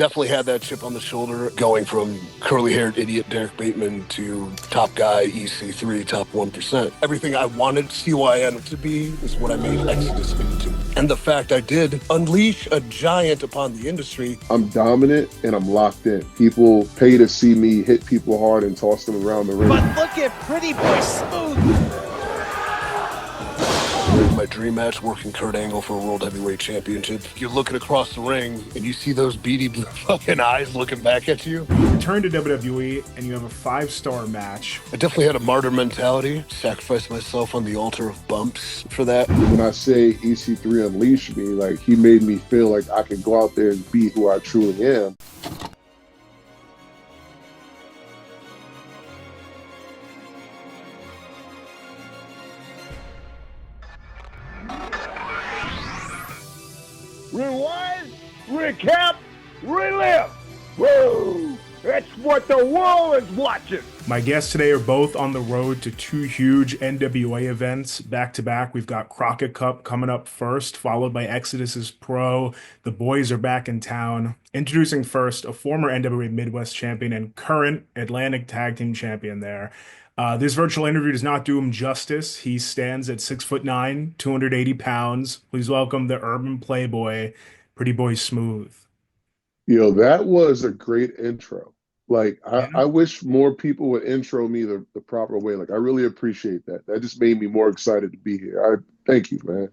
Definitely had that chip on the shoulder, going from curly-haired idiot Derek Bateman to top guy EC3, top 1%. Everything I wanted CYN to be is what I made Exodus into. And the fact I did unleash a giant upon the industry. I'm dominant and I'm locked in. People pay to see me hit people hard and toss them around the ring. But look at Pretty Boy Smooth. My dream match, working Kurt Angle for a World Heavyweight Championship. You're looking across the ring and you see those beady blue fucking eyes looking back at you. You return to WWE and you have a 5-star match. I definitely had a martyr mentality. Sacrificed myself on the altar of bumps for that. When I say EC3 unleashed me, like, he made me feel like I could go out there and be who I truly am. Rewind, recap, relive. Woo! That's what the world is watching. My guests today are both on the road to 2 huge NWA events back to back. We've got Crockett Cup coming up first, followed by Exodus's Pro. The boys are back in town. Introducing first, a former NWA Midwest champion and current Atlantic Tag Team champion there. This virtual interview does not do him justice. He stands at 6'9", 280 pounds. Please welcome the urban playboy, Pretty Boy Smooth. Yo, that was a great intro. Like, I wish more people would intro me the proper way. Like, I really appreciate that. That just made me more excited to be here. I thank you, man.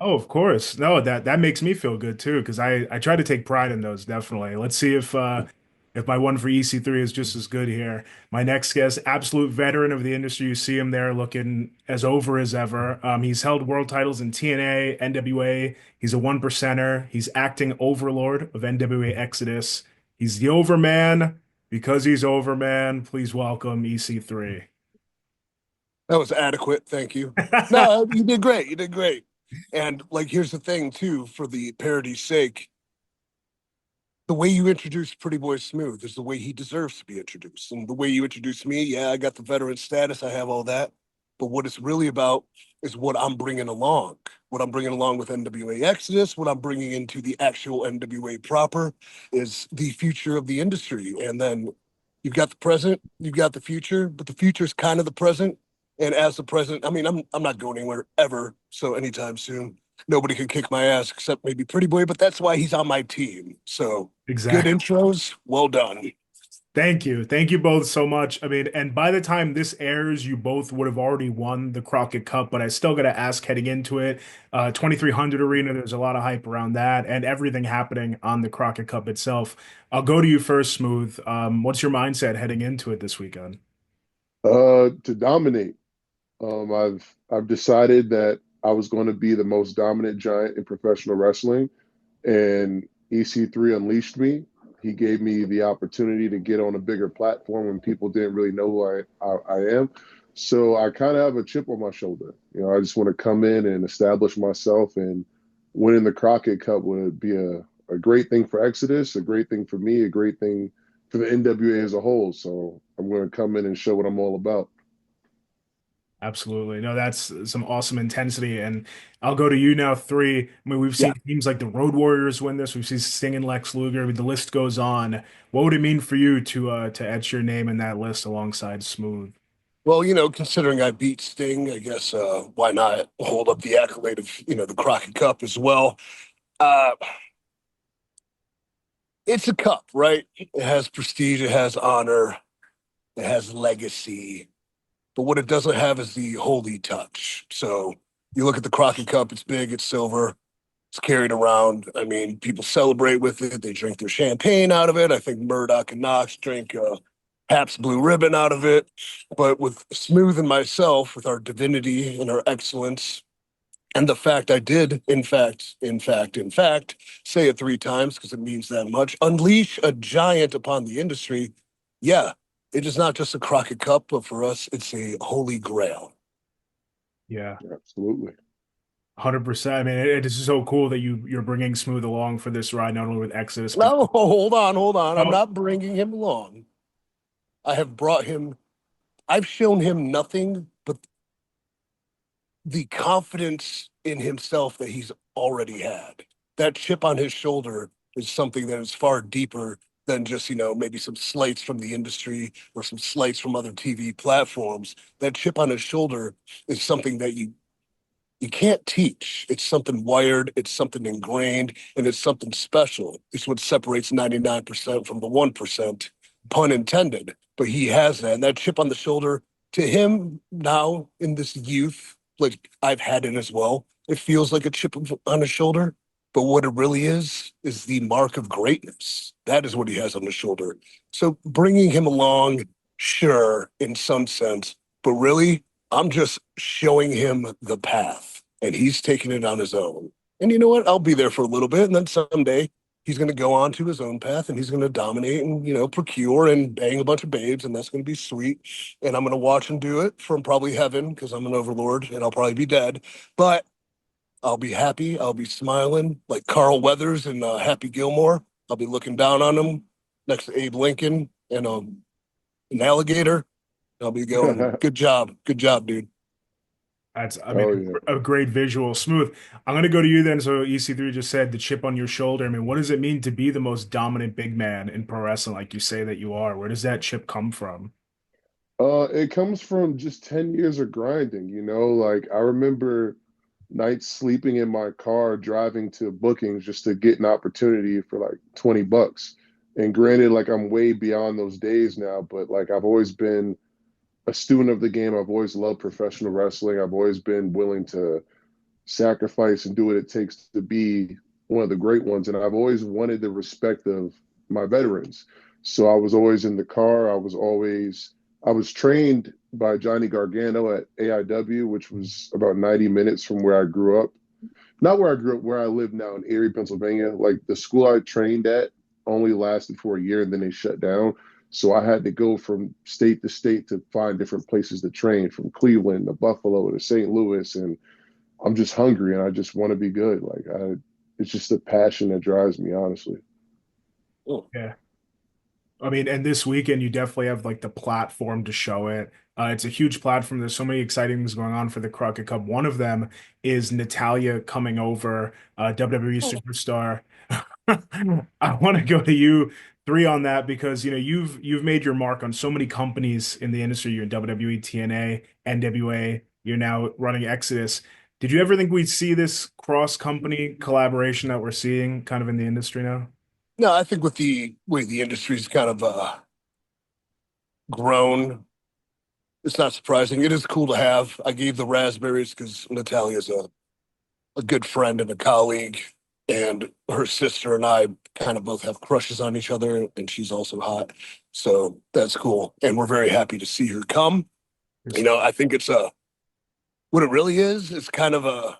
Oh, of course. No, that makes me feel good too, because I try to take pride in those, definitely. Let's see if my one for EC3 is just as good here. My next guest, absolute veteran of the industry. You see him there looking as over as ever. He's held world titles in TNA, NWA. He's a 1%er. He's acting overlord of NWA Exodus. He's the overman because he's overman. Please welcome EC3. That was adequate. Thank you. No, you did great. You did great. And like, here's the thing too, for the parody's sake, the way you introduced Pretty Boy Smooth is the way he deserves to be introduced. And the way you introduced me, yeah, I got the veteran status. I have all that. But what it's really about is what I'm bringing along. What I'm bringing along with NWA Exodus, what I'm bringing into the actual NWA proper is the future of the industry. And then you've got the present, you've got the future, but the future is kind of the present. And as the present, I mean, I'm not going anywhere ever. So anytime soon. Nobody can kick my ass except maybe Pretty Boy, but that's why he's on my team. So Exactly. Good intros. Well done. Thank you. Thank you both so much. I mean, and by the time this airs, you both would have already won the Crockett Cup, but I still got to ask heading into it, 2300 Arena, there's a lot of hype around that and everything happening on the Crockett Cup itself. I'll go to you first, Smooth. What's your mindset heading into it this weekend? To dominate. I've decided that I was going to be the most dominant giant in professional wrestling, and EC3 unleashed me. He gave me the opportunity to get on a bigger platform when people didn't really know who I am. So I kind of have a chip on my shoulder. You know, I just want to come in and establish myself, and winning the Crockett Cup would be a great thing for Exodus, a great thing for me, a great thing for the NWA as a whole. So I'm going to come in and show what I'm all about. Absolutely. No, that's some awesome intensity. And I'll go to you now, 3. I mean, we've seen teams like the Road Warriors win this. We've seen Sting and Lex Luger. I mean, the list goes on. What would it mean for you to etch your name in that list alongside Smooth? Well, you know, considering I beat Sting, I guess why not hold up the accolade of, you know, the Crockett Cup as well. It's a cup, right? It has prestige, it has honor, it has legacy. But what it doesn't have is the holy touch. So you look at the Crockett Cup, it's big, it's silver, it's carried around. I mean, people celebrate with it. They drink their champagne out of it. I think Murdoch and Knox drink Pabst Blue Ribbon out of it. But with Smooth and myself, with our divinity and our excellence, and the fact I did, in fact, say it 3 times because it means that much, unleash a giant upon the industry, yeah, it is not just a Crockett Cup, but for us, it's a holy grail. Yeah, Absolutely. 100%. I mean, it is so cool that you're bringing Smooth along for this ride, not only with Exodus. No, hold on. I'm Oh. not bringing him along. I have brought him, I've shown him nothing but the confidence in himself that he's already had. That chip on his shoulder is something that is far deeper than just, maybe some slights from the industry or some slights from other TV platforms. That chip on his shoulder is something that you can't teach. It's something wired, it's something ingrained, and it's something special. It's what separates 99% from the 1%, pun intended. But he has that. And that chip on the shoulder, to him now in this youth, like I've had it as well, it feels like a chip on his shoulder. But what it really is the mark of greatness. That is what he has on his shoulder. So bringing him along, sure, in some sense, but really, I'm just showing him the path, and he's taking it on his own. And you know what? I'll be there for a little bit, and then someday he's going to go on to his own path, and he's going to dominate and procure and bang a bunch of babes, and that's going to be sweet. And I'm going to watch him do it from probably heaven because I'm an overlord, and I'll probably be dead. But I'll be happy. I'll be smiling like Carl Weathers and Happy Gilmore. I'll be looking down on him next to Abe Lincoln and an alligator. I'll be going, good job, dude. That's, I mean, a great visual. Smooth. I'm going to go to you then. So EC3 just said the chip on your shoulder. I mean, what does it mean to be the most dominant big man in pro wrestling, like you say that you are? Where does that chip come from? It comes from just 10 years of grinding, like I remember nights sleeping in my car driving to bookings just to get an opportunity for like $20. And granted, like I'm way beyond those days now, but like I've always been a student of the game. I've always loved professional wrestling. I've always been willing to sacrifice and do what it takes to be one of the great ones. And I've always wanted the respect of my veterans. So I was always in the car. I was trained by Johnny Gargano at AIW, which was about 90 minutes from where I grew up. Not where I grew up, where I live now in Erie, Pennsylvania. Like the school I trained at only lasted for a year and then they shut down. So I had to go from state to state to find different places to train, from Cleveland to Buffalo to St. Louis. And I'm just hungry and I just want to be good. It's just a passion that drives me, honestly. Yeah. I mean, and this weekend you definitely have like the platform to show it. It's a huge platform. There's so many exciting things going on for the Crockett Cup. One of them is Natalya coming over, WWE superstar. I want to go to you three on that because you've made your mark on so many companies in the industry. You're in WWE, TNA, NWA. You're now running Exodus. Did you ever think we'd see this cross-company collaboration that we're seeing kind of in the industry now? No, I think with the way the industry's kind of grown, it's not surprising. It is cool to have. I gave the raspberries because Natalia's a good friend and a colleague, and her sister and I kind of both have crushes on each other, and she's also hot. So that's cool. And we're very happy to see her come. I think it's what it really is, it's kind of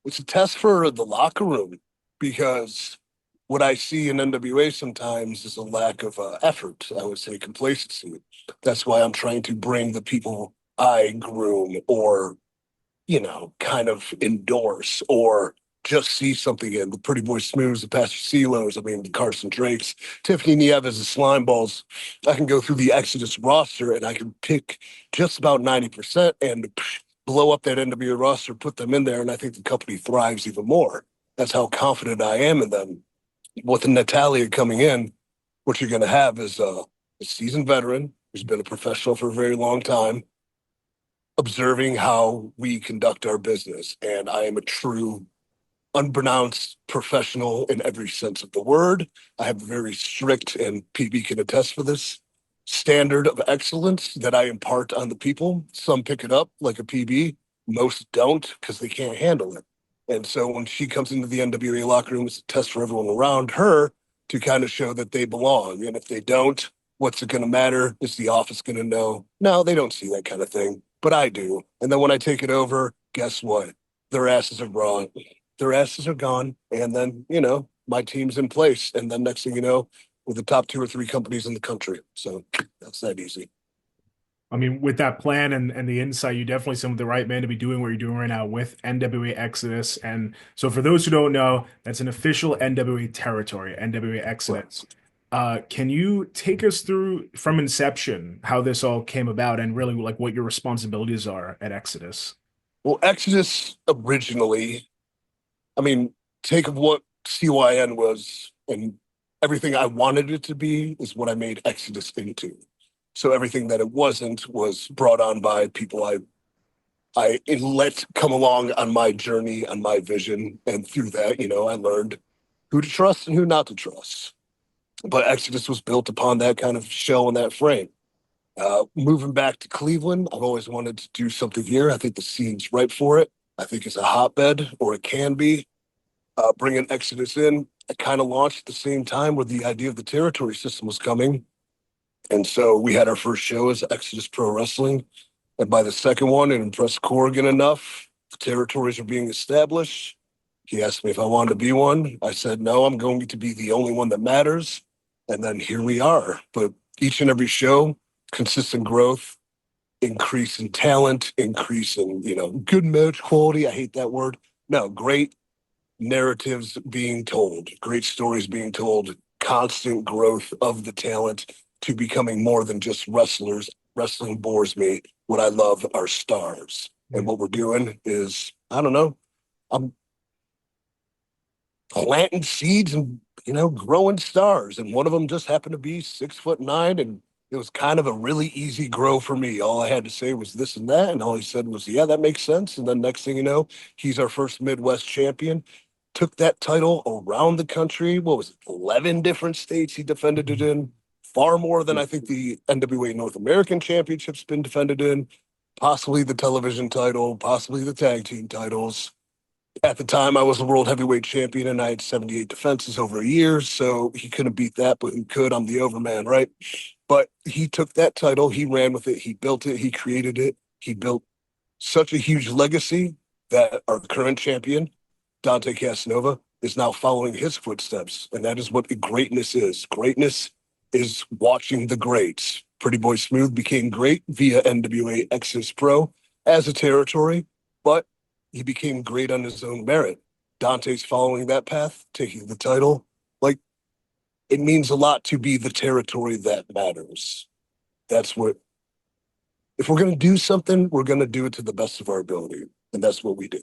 it's a test for the locker room because what I see in NWA sometimes is a lack of effort. I would say complacency. That's why I'm trying to bring the people I groom or, kind of endorse or just see something in. The Pretty Boy Smooths, the Pastor Celos, the Carson Drakes, Tiffany Nieves, the Slime Balls. I can go through the Exodus roster and I can pick just about 90% and blow up that NWA roster, put them in there, and I think the company thrives even more. That's how confident I am in them. With Natalya coming in, what you're going to have is a seasoned veteran who's been a professional for a very long time, observing how we conduct our business. And I am a true, unpronounced professional in every sense of the word. I have a very strict, and PB can attest for this, standard of excellence that I impart on the people. Some pick it up like a PB, most don't because they can't handle it. And so when she comes into the NWA locker room, it's a test for everyone around her to kind of show that they belong. And if they don't, what's it going to matter? Is the office going to know? No, they don't see that kind of thing, but I do. And then when I take it over, guess what? Their asses are gone. Their asses are gone. And then, my team's in place. And then next thing you know, we're the top 2 or 3 companies in the country. So that's that easy. I mean, with that plan and the insight, you definitely seem the right man to be doing what you're doing right now with NWA Exodus. And so for those who don't know, that's an official NWA territory, NWA Exodus. Can you take us through from inception, how this all came about and really like what your responsibilities are at Exodus? Well, Exodus originally, take of what CYN was, and everything I wanted it to be is what I made Exodus into. So everything that it wasn't was brought on by people I let come along on my journey, on my vision. And through that, I learned who to trust and who not to trust. But Exodus was built upon that kind of shell and that frame. Moving back to Cleveland, I've always wanted to do something here. I think the scene's ripe for it. I think it's a hotbed, or it can be. Bringing Exodus in, I kind of launched at the same time where the idea of the territory system was coming. And so we had our first show as Exodus Pro Wrestling. And by the second one, it impressed Corrigan enough. The territories are being established. He asked me if I wanted to be one. I said, no, I'm going to be the only one that matters. And then here we are. But each and every show, consistent growth, increase in talent, increase in, good match quality. I hate that word. No, great narratives being told, great stories being told, constant growth of the talent to becoming more than just wrestlers. Wrestling bores me. What I love are stars. And what we're doing is, I don't know, I'm planting seeds and, growing stars. And one of them just happened to be 6'9", and it was kind of a really easy grow for me. All I had to say was this and that. And all he said was, yeah, that makes sense. And then next thing you know, he's our first Midwest champion. Took that title around the country. What was it? 11 different states he defended it in. Far more than I think the NWA North American Championship's been defended in. Possibly the television title, possibly the tag team titles. At the time, I was the world heavyweight champion, and I had 78 defenses over a year, so he couldn't beat that, but who could? I'm the overman, right? But he took that title, he ran with it, he built it, he created it. He built such a huge legacy that our current champion, Dante Casanova, is now following his footsteps. And that is what greatness is. Greatness is watching the greats. Pretty Boy Smooth became great via NWA Exodus Pro as a territory, but he became great on his own merit. Dante's following that path, taking the title. Like, it means a lot to be the territory that matters. That's what, if we're going to do something, we're going to do it to the best of our ability. And that's what we do.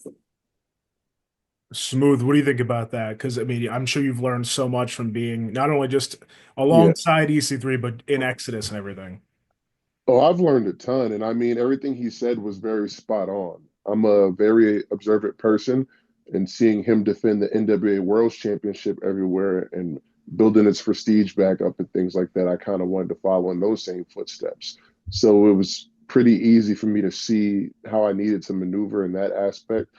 Smooth, what do you think about that? Because I mean, I'm sure you've learned so much from being not only just Yeah. alongside EC3, but in Exodus and everything. Oh, I've learned a ton. And I mean, everything he said was very spot on. I'm a very observant person, and seeing him defend the NWA World Championship everywhere and building its prestige back up and things like that, I kind of wanted to follow in those same footsteps. So it was pretty easy for me to see how I needed to maneuver in that aspect.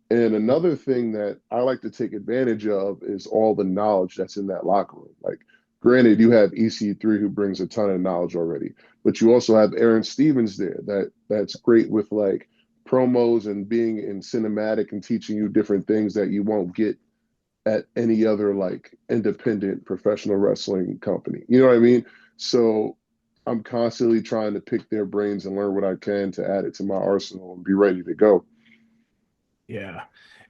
And another thing that I like to take advantage of is all the knowledge that's in that locker room. Like, granted, you have EC3 who brings a ton of knowledge already, but you also have Aaron Stevens there that's great with like promos and being in cinematic and teaching you different things that you won't get at any other like independent professional wrestling company. You know what I mean? So I'm constantly trying to pick their brains and learn what I can to add it to my arsenal and be ready to go. Yeah.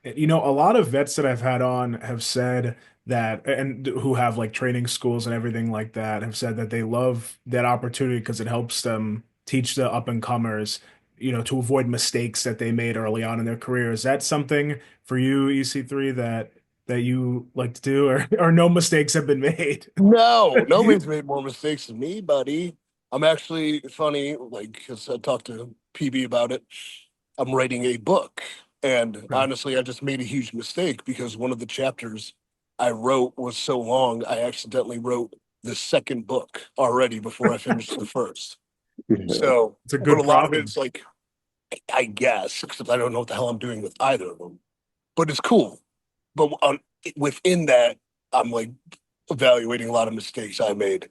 A lot of vets that I've had on have said that, and who have like training schools and everything like that, have said that they love that opportunity because it helps them teach the up and comers, to avoid mistakes that they made early on in their career. Is that something for you, EC3, that you like to do, or no mistakes have been made? No, nobody's made more mistakes than me, buddy. I'm actually funny, like, because I talked to PB about it. I'm writing a book. And honestly, I just made a huge mistake because one of the chapters I wrote was so long, I accidentally wrote the second book already before I finished the first. Yeah. So, It's a but good a lot of problem. it's like, I guess, except I don't know what the hell I'm doing with either of them. But it's cool. But within that, I'm like evaluating a lot of mistakes I made.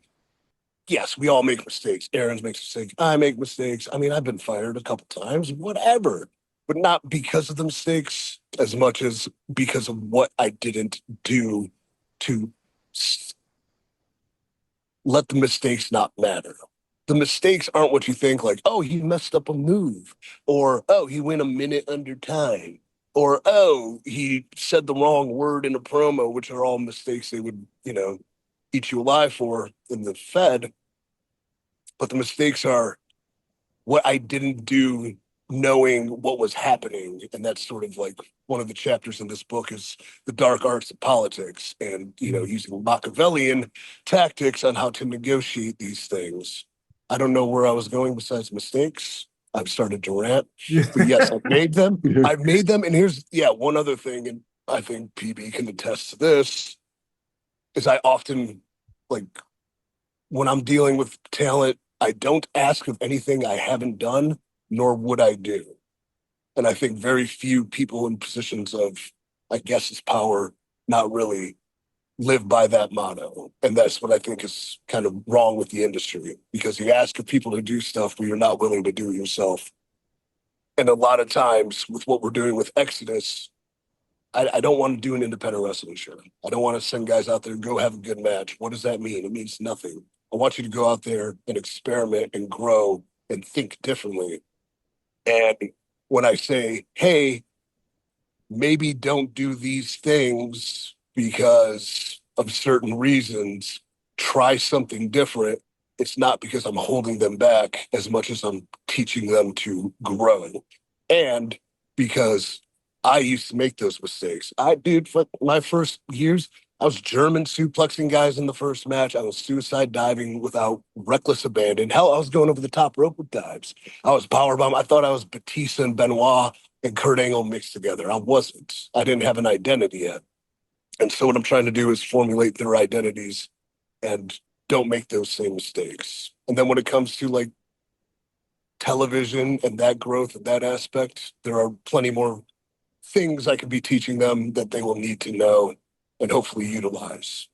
Yes, we all make mistakes. Aaron's makes mistakes. I make mistakes. I mean, I've been fired a couple times, whatever, but not because of the mistakes as much as because of what I didn't do to let the mistakes not matter. The mistakes aren't what you think, like, oh, he messed up a move, or oh, he went a minute under time, or oh, he said the wrong word in a promo, which are all mistakes they would, eat you alive for in the Fed. But the mistakes are what I didn't do knowing what was happening. And that's sort of like one of the chapters in this book is the dark arts of politics and, using Machiavellian tactics on how to negotiate these things. I don't know where I was going besides mistakes. I've started to rant, but yes, I've made them. I've made them. And here's, one other thing, and I think PB can attest to this, is I often, when I'm dealing with talent, I don't ask of anything I haven't done, nor would I do. And I think very few people in positions of, I guess, is power not really live by that motto. And that's what I think is kind of wrong with the industry, because you ask of people to do stuff but you're not willing to do it yourself. And a lot of times with what we're doing with Exodus, I don't want to do an independent wrestling show. I don't want to send guys out there and go have a good match. What does that mean? It means nothing. I want you to go out there and experiment and grow and think differently. And when I say, hey, maybe don't do these things because of certain reasons, try something different, it's not because I'm holding them back as much as I'm teaching them to grow. And because I used to make those mistakes. For my first years, I was German suplexing guys in the first match. I was suicide diving without reckless abandon. Hell, I was going over the top rope with dives. I was powerbomb. I thought I was Batista and Benoit and Kurt Angle mixed together. I wasn't. I didn't have an identity yet. And so what I'm trying to do is formulate their identities and don't make those same mistakes. And then when it comes to television and that growth and that aspect, there are plenty more things I could be teaching them that they will need to know and hopefully utilize.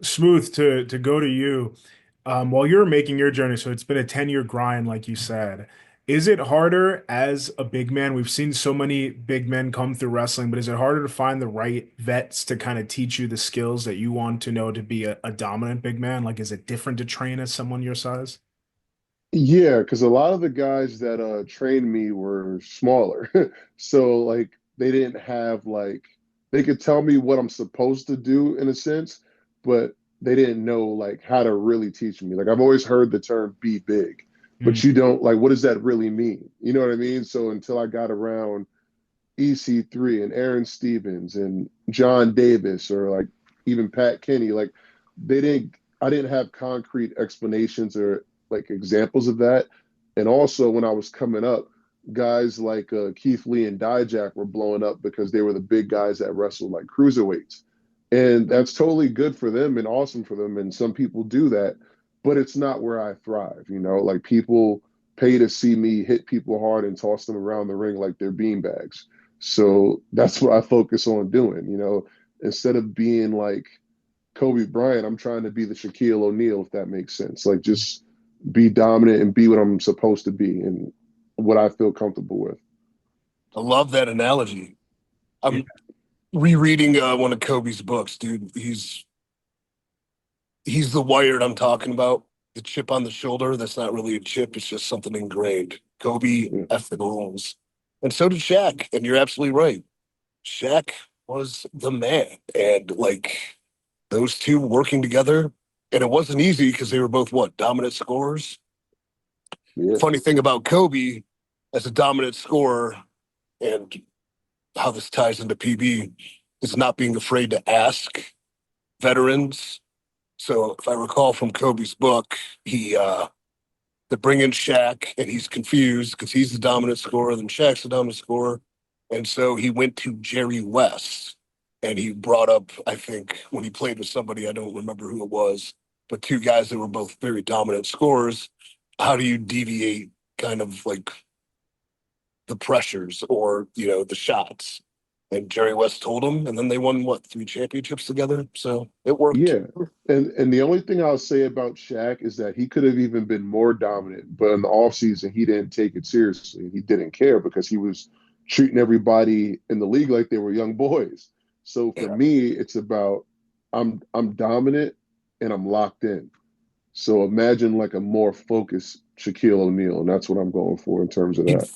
Smooth, to go to you, while you're making your journey, so it's been a 10-year grind, like you said. Is it harder as a big man? We've seen so many big men come through wrestling, but is it harder to find the right vets to kind of teach you the skills that you want to know to be a dominant big man? Is it different to train as someone your size? Yeah, because a lot of the guys that trained me were smaller. So they didn't have they could tell me what I'm supposed to do in a sense, but they didn't know how to really teach me. I've always heard the term be big, but you don't what does that really mean? You know what I mean? So until I got around EC3 and Aaron Stevens and John Davis or even Pat Kenny, I didn't have concrete explanations or examples of that. And also when I was coming up, guys like Keith Lee and Dijak were blowing up because they were the big guys that wrestled cruiserweights. And that's totally good for them and awesome for them. And some people do that, but it's not where I thrive. People pay to see me hit people hard and toss them around the ring like they're beanbags. So that's what I focus on doing. Instead of being like Kobe Bryant, I'm trying to be the Shaquille O'Neal, if that makes sense. Just be dominant and be what I'm supposed to be and what I feel comfortable with. I love that analogy. I'm rereading one of Kobe's books, dude. He's the wired I'm talking about. The chip on the shoulder, that's not really a chip. It's just something ingrained. Kobe effing rules. And so did Shaq. And you're absolutely right. Shaq was the man. And those two working together, and it wasn't easy because they were both dominant scorers. Yeah. Funny thing about Kobe as a dominant scorer and how this ties into PB is not being afraid to ask veterans. So if I recall from Kobe's book, they bring in Shaq and he's confused because he's the dominant scorer, then Shaq's the dominant scorer. And so he went to Jerry West and he brought up, I think, when he played with somebody, I don't remember who it was, but two guys that were both very dominant scorers. How do you deviate kind of the pressures or, the shots? And Jerry West told him, and then they won, 3 championships together? So it worked. Yeah. And the only thing I'll say about Shaq is that he could have even been more dominant, but in the offseason, he didn't take it seriously. He didn't care because he was treating everybody in the league like they were young boys. So for me, it's about I'm dominant and I'm locked in. So imagine a more focused Shaquille O'Neal, and that's what I'm going for in terms of that.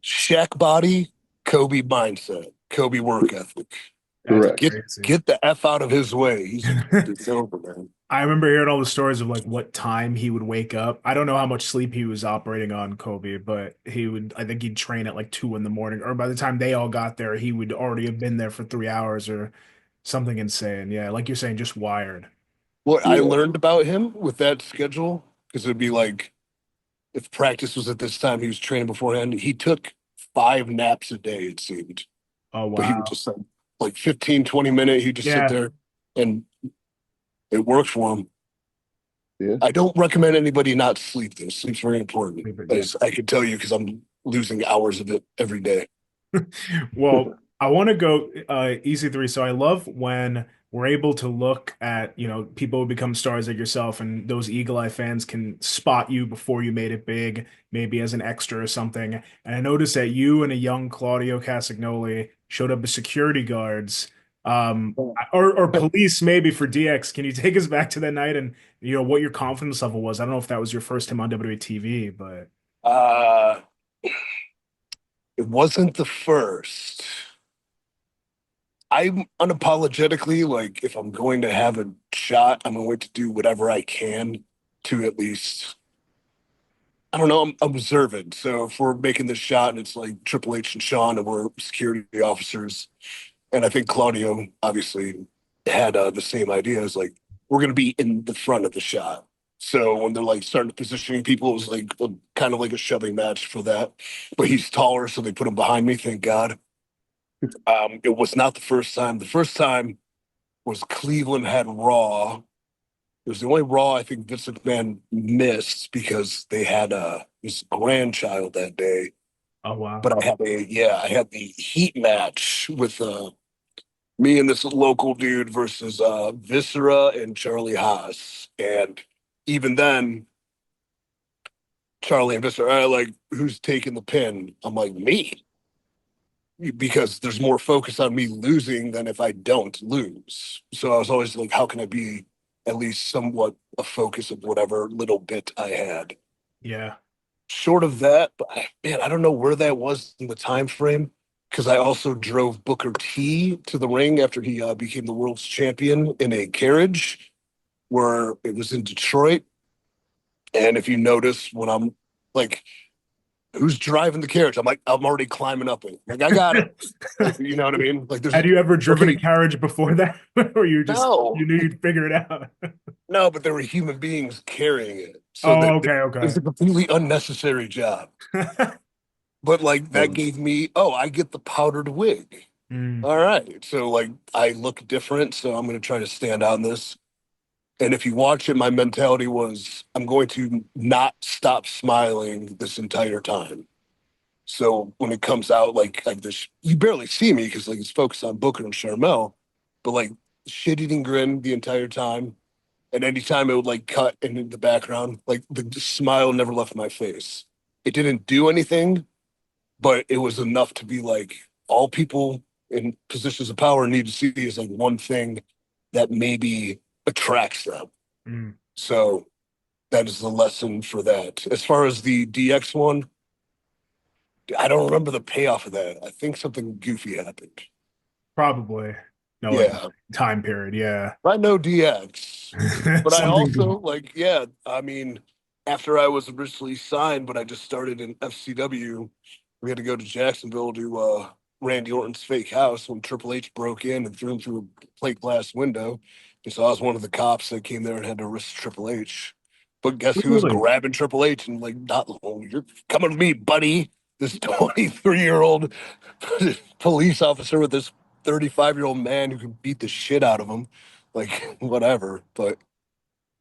Shaq body, Kobe mindset, Kobe work ethic. Correct. Get the F out of his way. It's over, man. I remember hearing all the stories of like what time he would wake up. I don't know how much sleep he was operating on, Kobe, but I think he'd train at like 2 in the morning, or by the time they all got there, he would already have been there for 3 hours or something insane. Yeah, like you're saying, just wired. What I Yeah. learned about him with that schedule, because it'd be like if practice was at this time, he was training beforehand. He took 5 naps a day, it seemed. Oh But he would wow. just like 15, 20 minute, he'd just sit Yeah. there and it worked for him. Yeah. I don't recommend anybody not sleep though. Sleep's very important, Yeah. as I can tell you because I'm losing hours of it every day. Well, I want to go EC3. So I love when we're able to look at, people who become stars like yourself, and those Eagle Eye fans can spot you before you made it big, maybe as an extra or something. And I noticed that you and a young Claudio Castagnoli showed up as security guards, or police maybe for DX. Can you take us back to that night and what your confidence level was? I don't know if that was your first time on WWE TV, but Uh, it wasn't the first. I'm unapologetically like, if I'm going to have a shot, I'm going to do whatever I can to at least, I don't know, I'm observant. So if we're making this shot and it's like Triple H and Sean and we're security officers, and I think Claudio obviously had the same idea as like, we're going to be in the front of the shot. So when they're like starting positioning people, it was like kind of like a shoving match for that. But he's taller, so they put him behind me, thank God. It was not the first time. The first time was Cleveland had Raw. It was the only Raw I think Vince McMahon missed because they had his grandchild that day. oh wow. But I had the heat match with me and this local dude versus Viscera and Charlie Haas. And even then, Charlie and Viscera are like, who's taking the pin? I'm like, me. Because there's more focus on me losing than if I don't lose. So I was always like, how can I be at least somewhat a focus of whatever little bit I had? Yeah. Short of that, but man, I don't know where that was in the time frame because I also drove Booker T to the ring after he became the world's champion in a carriage where it was in Detroit. And if you notice when I'm like, who's driving the carriage? I'm like, I'm already climbing up it. Like, I got it. Like, you know what I mean? Like, there's Had you ever driven a okay, carriage before that? Or you no, knew you'd figure it out? no, but there were human beings carrying it, so Oh, that okay, it was okay. a completely unnecessary job. But like that Um, gave me, oh, I get the powdered wig. Mm, All right, so like I look different, so I'm going to try to stand out in this. And if you watch it, my mentality was I'm going to not stop smiling this entire time. So when it comes out, like this, you barely see me because like it's focused on Booker and Charmel, but like shit eating grin the entire time. And anytime it would like cut into the background, like the smile never left my face. It didn't do anything, but it was enough to be like all people in positions of power need to see is like one thing that maybe attracts them. mm. So that is the lesson for that. As far as the DX one, I don't remember the payoff of that. I think something goofy happened. Probably. No, like Yeah, time period. Yeah. I know DX, but I Something also good. like, yeah, I mean, after I was originally signed, but I just started in FCW, we had to go to Jacksonville to Randy Orton's fake house when Triple H broke in and threw him through a plate glass window. And so I was one of the cops that came there and had to arrest Triple H. But guess who was Really? grabbing Triple H and like, not, oh, you're coming with me, buddy. This 23-year-old police officer with this 35-year-old man who can beat the shit out of him. Like, whatever. But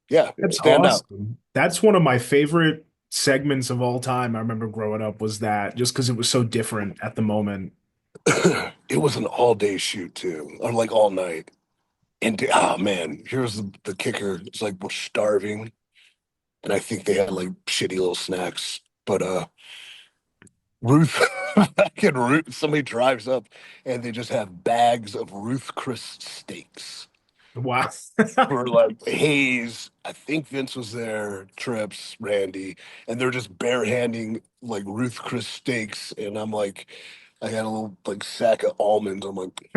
yeah, That's stand out. awesome. That's one of my favorite segments of all time. I remember growing up was that just because it was so different at the moment. It was an all-day shoot too, or like all night. And oh man, here's the kicker. It's like we're starving, and I think they had like shitty little snacks. But Ruth, back in Ruth, somebody drives up and they just have bags of Ruth Chris steaks Wow. for like Hayes. I think Vince was there, Trips, Randy, and they're just barehanding like Ruth Chris steaks. And I'm like, I got a little like sack of almonds. I'm like,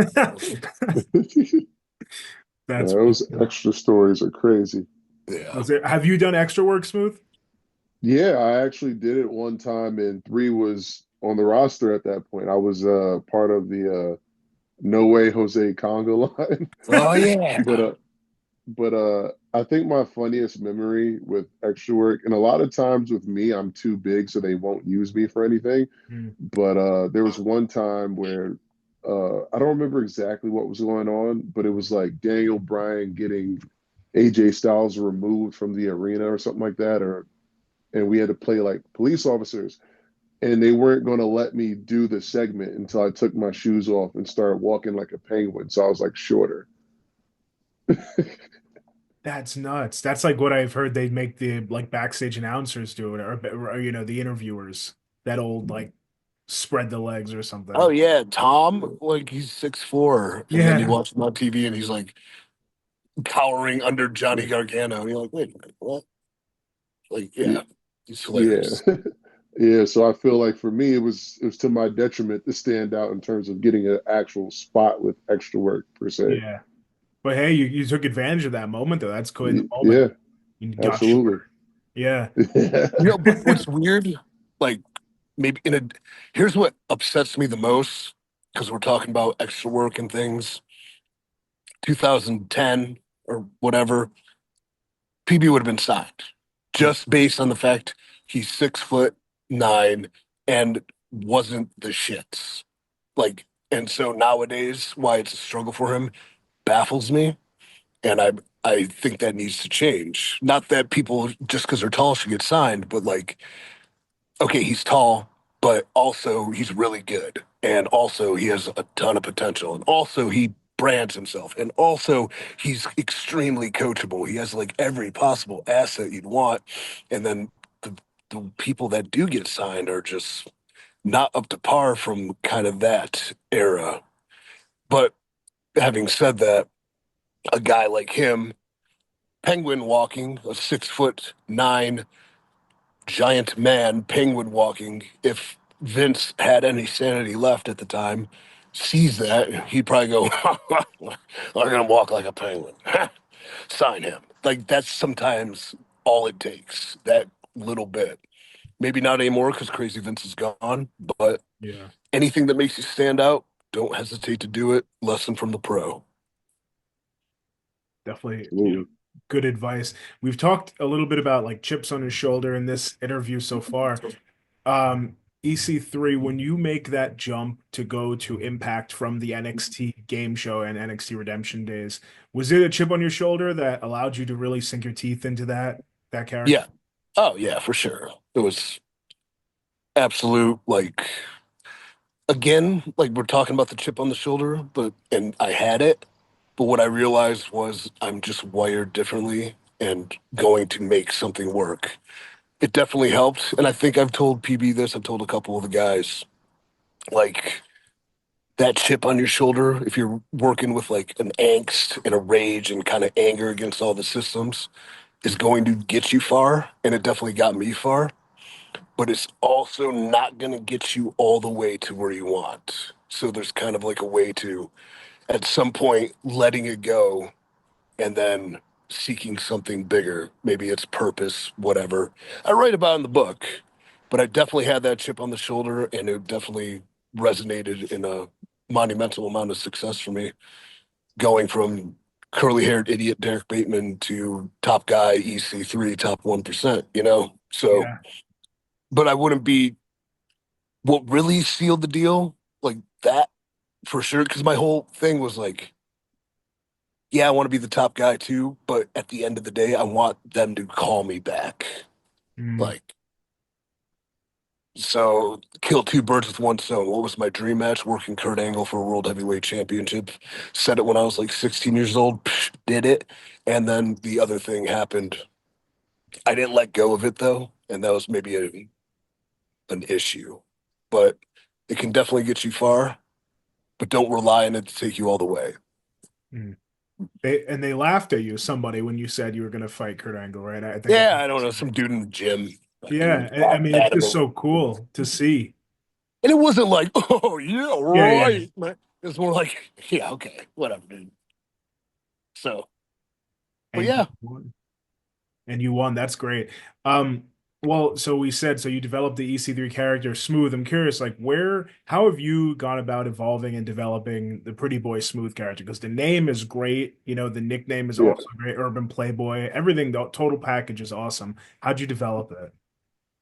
That's really Those cool. extra stories are crazy. Yeah. Have you done extra work, Smooth? Yeah, I actually did it one time, and three was on the roster at that point. I was part of the No Way Jose Conga line, Oh yeah. but I think my funniest memory with extra work, and a lot of times with me, I'm too big, so they won't use me for anything. Mm. But there was one time where I don't remember exactly what was going on, but it was like Daniel Bryan getting AJ Styles removed from the arena or something like that, or and we had to play like police officers, and they weren't going to let me do the segment until I took my shoes off and started walking like a penguin. So I was like shorter. That's nuts. That's like what I've heard they'd make the like backstage announcers do it, or the interviewers that old like spread the legs or Oh something. yeah. Tom, like he's 6'4", and then you Yeah. watch him on TV and he's like cowering under Johnny Gargano. And you're like, wait a minute, what? Like, Y- yeah, he's Yeah. hilarious. Yeah, so I feel like for me it was to my detriment to stand out in terms of getting an actual spot with extra work per se. Yeah. But hey, you took advantage of that moment though. That's cool in the moment. Yeah, You got absolutely. shorter. Yeah. You know, but what's weird, like maybe here's what upsets me the most because we're talking about extra work and things. 2010 or whatever, PB would have been signed just based on the fact he's 6'9" and wasn't the shits. Like, and so nowadays, why it's a struggle for him baffles me, and I think that needs to change. Not that people just because they're tall should get signed, but like, okay, he's tall, but also he's really good, and also he has a ton of potential, and also he brands himself, and also he's extremely coachable. He has like every possible asset you'd want, and then the people that do get signed are just not up to par from kind of that era. But having said that, a guy like him, penguin walking, a 6'9" giant man, penguin walking, if Vince had any sanity left at the time, sees that, he'd probably go, I'm gonna walk like a penguin. Sign him. Like that's sometimes all it takes, that little bit. Maybe not anymore because Crazy Vince is gone, but Yeah. anything that makes you stand out, don't hesitate to do it. Lesson from the pro. Definitely, Absolutely. good advice. We've talked a little bit about like chips on his shoulder in this interview so far. EC3, when you make that jump to go to Impact from the NXT game show and NXT Redemption days, was it a chip on your shoulder that allowed you to really sink your teeth into that character? Yeah. Oh yeah, for sure. It was absolute like again, like we're talking about the chip on the shoulder, but and I had it, but what I realized was I'm just wired differently and going to make something work. It definitely helped, and I think I've told PB this. I've told a couple of the guys like that chip on your shoulder. If you're working with like an angst and a rage and kind of anger against all the systems, is going to get you far, and it definitely got me far. But it's also not going to get you all the way to where you want. So there's kind of like a way to, at some point, letting it go and then seeking something bigger. Maybe it's purpose, whatever. I write about in the book, but I definitely had that chip on the shoulder and it definitely resonated in a monumental amount of success for me, going from curly haired idiot Derek Bateman to top guy EC3, top 1%, you know? So, Yeah. but I wouldn't be what really sealed the deal, like that for sure. Because my whole thing was like, yeah, I want to be the top guy too, but at the end of the day, I want them to call me back. Mm. Like, so kill two birds with one stone. What was my dream match? Working Kurt Angle for a World Heavyweight Championship. Said it when I was like 16 years old, did it. And then the other thing happened. I didn't let go of it though, and that was maybe an issue. But it can definitely get you far, but don't rely on it to take you all the way. Mm. They laughed at you, somebody, when you said you were going to fight Kurt Angle, right? I think Yeah, I don't know, some dude in the gym fucking yeah, I mean, it's just adamant. so cool to see. And it wasn't like, oh yeah, Yeah, yeah. right, man. It's more like, yeah, okay, whatever, dude. So, but And yeah, you won. That's great. Well, so we said so you developed the EC3 character Smooth. I'm curious, like how have you gone about evolving and developing the Pretty Boy Smooth character? Because the name is great, the nickname is Yeah. also great, Urban Playboy, everything, the total package is awesome. How'd you develop it?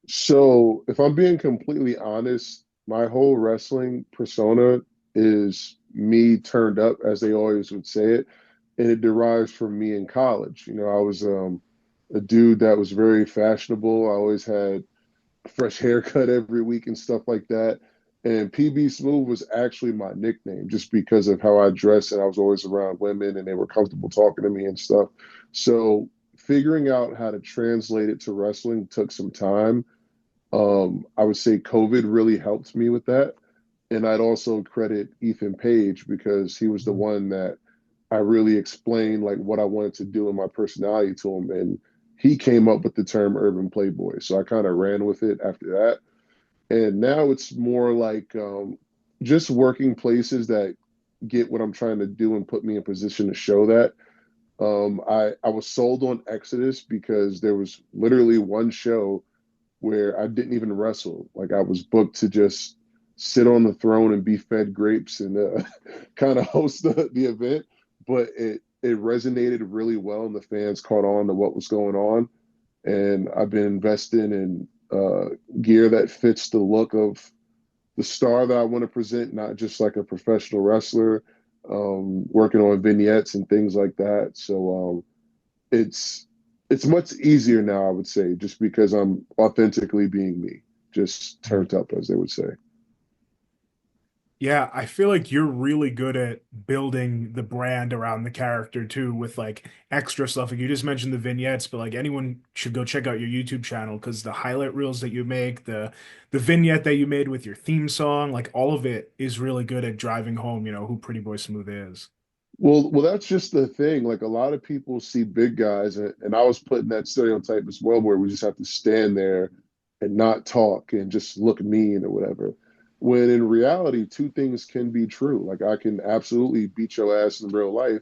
So, if I'm being completely honest, my whole wrestling persona is me turned up, as they always would say it, and it derives from me in college. I was a dude that was very fashionable. I always had a fresh haircut every week and stuff like that. And PB Smooth was actually my nickname just because of how I dressed, and I was always around women and they were comfortable talking to me and stuff. So, figuring out how to translate it to wrestling took some time. I would say COVID really helped me with that. And I'd also credit Ethan Page because he was the one that I really explained like what I wanted to do in my personality to him. And he came up with the term urban playboy. So I kind of ran with it after that. And now it's more like just working places that get what I'm trying to do and put me in position to show that. I was sold on Exodus because there was literally one show where I didn't even wrestle. Like I was booked to just sit on the throne and be fed grapes and kind of host the event. But it resonated really well, and the fans caught on to what was going on. And I've been investing in gear that fits the look of the star that I want to present, not just like a professional wrestler. Working on vignettes and things like that. So it's much easier now, I would say, just because I'm authentically being me, just turned up, as they would say. Yeah, I feel like you're really good at building the brand around the character too, with like extra stuff. Like you just mentioned the vignettes, but like anyone should go check out your YouTube channel because the highlight reels that you make, the vignette that you made with your theme song, like all of it is really good at driving home, who Pretty Boy Smooth is. Well, that's just the thing. Like a lot of people see big guys, and I was put in that stereotype as well, where we just have to stand there and not talk and just look mean or whatever. When in reality, two things can be true. Like I can absolutely beat your ass in real life,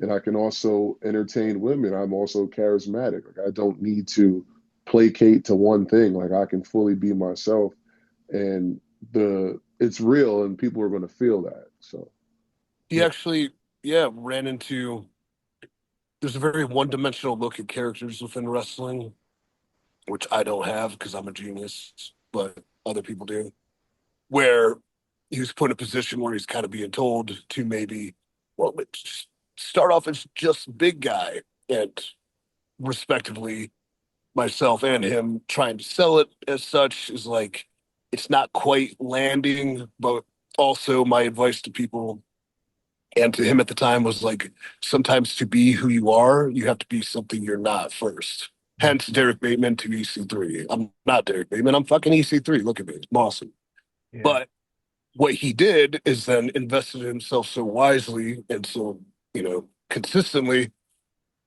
and I can also entertain women. I'm also charismatic. Like I don't need to placate to one thing. Like I can fully be myself, and it's real, and people are going to feel that. So. he actually, yeah, ran into. There's a very one-dimensional look at characters within wrestling, which I don't have because I'm a genius, but other people do. Where he was put in a position where he's kind of being told to maybe, well, let's start off as just big guy, and respectively, myself and him trying to sell it as such is like it's not quite landing. But also, my advice to people and to him at the time was like, sometimes to be who you are, you have to be something you're not first. Hence, Derek Bateman to EC3. I'm not Derek Bateman. I'm fucking EC3. Look at me. I'm awesome. Yeah. But what he did is then invested in himself so wisely and so, consistently,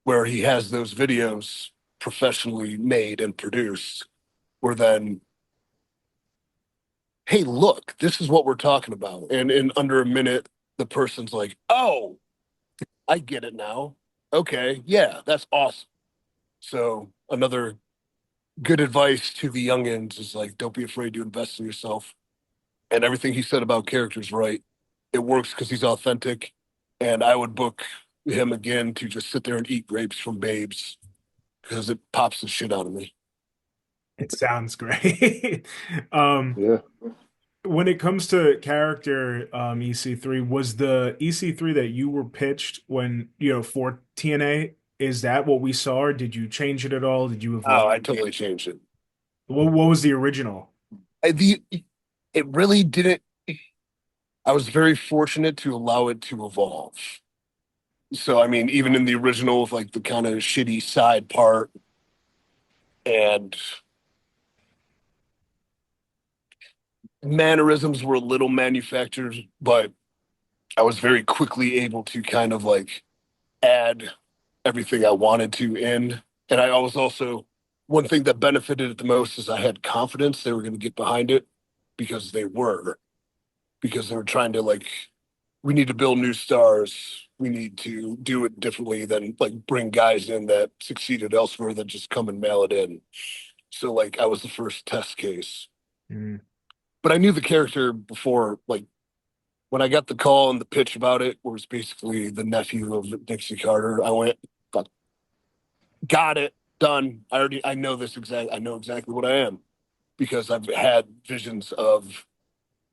where he has those videos professionally made and produced, where then, hey, look, this is what we're talking about. And in under a minute, the person's like, oh, I get it now. Okay, yeah, that's awesome. So another good advice to the youngins is like, don't be afraid to invest in yourself. And everything he said about characters, right? It works because he's authentic. And I would book him again to just sit there and eat grapes from Babes because it pops the shit out of me. It sounds great. Um, Yeah. when it comes to character, EC3, was the EC3 that you were pitched when, for TNA, is that what we saw, or did you change it at all? Did you Oh, evolve? I totally changed it. What was the original? It really didn't. I was very fortunate to allow it to evolve. So, I mean, even in the original, with like the kind of shitty side part and mannerisms were a little manufactured, but I was very quickly able to kind of like add everything I wanted to in. And I was also, one thing that benefited it the most is I had confidence they were going to get behind it because they were trying to like, we need to build new stars. we need to do it differently than like bring guys in that succeeded elsewhere that just come and mail it in. So like I was the first test case, Mm. but I knew the character before. Like when I got the call and the pitch about it, was basically the nephew of Dixie Carter. I went, got it, done. I know this exact. I know exactly what I am because I've had visions of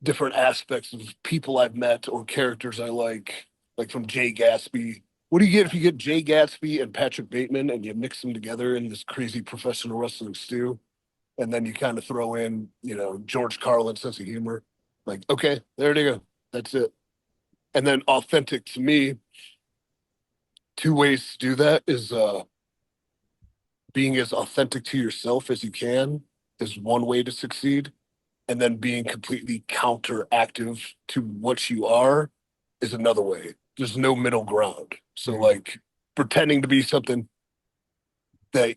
different aspects of people I've met or characters I like from Jay Gatsby. What do you get if you get Jay Gatsby and Patrick Bateman and you mix them together in this crazy professional wrestling stew? And then you kind of throw in, George Carlin's sense of humor. Like, okay, there you go. That's it. And then authentic to me, two ways to do that is being as authentic to yourself as you can is one way to succeed. And then being completely counteractive to what you are is another way. There's no middle ground. So like pretending to be something that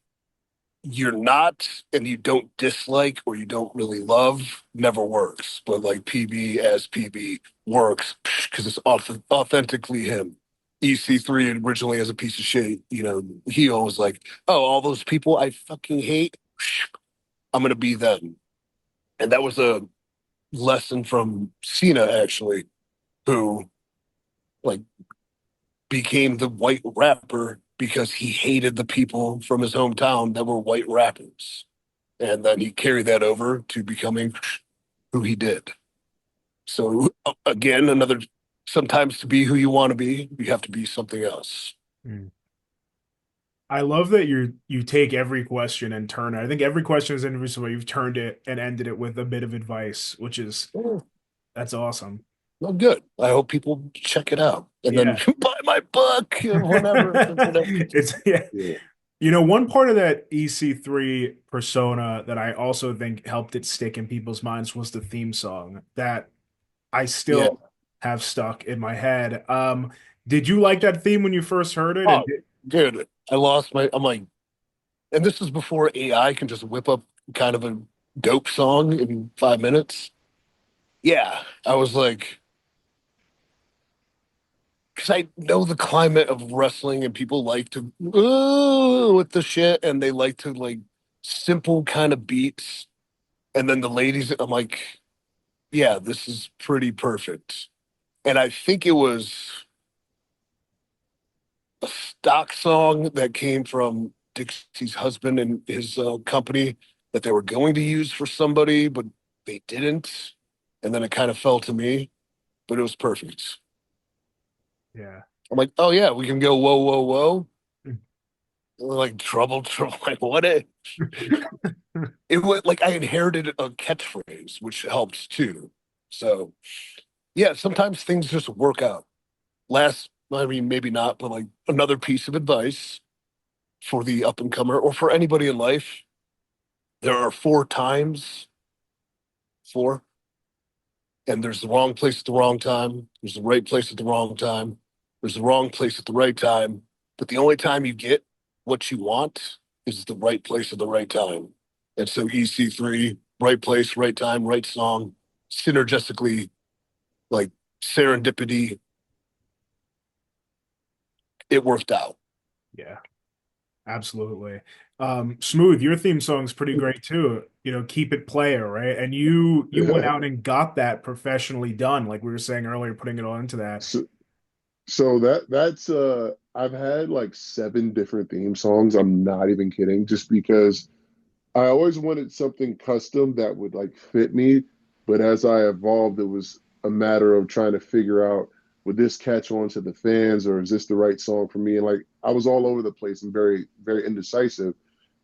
you're not and you don't dislike or you don't really love never works. But like PB as PB works because it's authentically him. EC3 originally as a piece of shit, he was like, oh, all those people I fucking hate, I'm gonna be them. And that was a lesson from Cena actually, who like became the white rapper because he hated the people from his hometown that were white rappers. And then he carried that over to becoming who he did. So again, sometimes to be who you want to be, you have to be something else. Mm. I love that you take every question and turn it. I think every question is interesting, but you've turned it and ended it with a bit of advice, which is that's awesome. Well, good. I hope people check it out and then Yeah. buy my book or whatever. It's Yeah. One part of that EC3 persona that I also think helped it stick in people's minds was the theme song that I Yeah. still have stuck in my head. Did you like that theme when you first heard it? Oh, dude, I'm like, and this is before AI can just whip up kind of a dope song in 5 minutes. Yeah, I was like, because I know the climate of wrestling and people like to with the shit and they like to like simple kind of beats. And then the ladies, I'm like, yeah, this is pretty perfect. And I think it was a stock song that came from Dixie's husband and his company that they were going to use for somebody, but they didn't. And then it kind of fell to me, but it was perfect. yeah. I'm like, oh yeah, we can go whoa, whoa, whoa. Like trouble, trouble. Like what? It was like I inherited a catchphrase, which helps too. So yeah, sometimes things just work out. I mean, maybe not, but like another piece of advice for the up and comer or for anybody in life, there are four, and there's the wrong place at the wrong time. There's the right place at the wrong time. There's the wrong place at the right time. But the only time you get what you want is the right place at the right time. And so EC3, right place, right time, right song, synergistically, like serendipity, it worked out. Yeah. Absolutely. Smooth, your theme song's pretty great too. Keep it player, right? And you went Yeah. out and got that professionally done, like we were saying earlier, putting it all into that. So that's I've had like 7 different theme songs. I'm not even kidding, just because I always wanted something custom that would like fit me. But as I evolved, it was a matter of trying to figure out, would this catch on to the fans, or is this the right song for me? And like I was all over the place and very, very indecisive.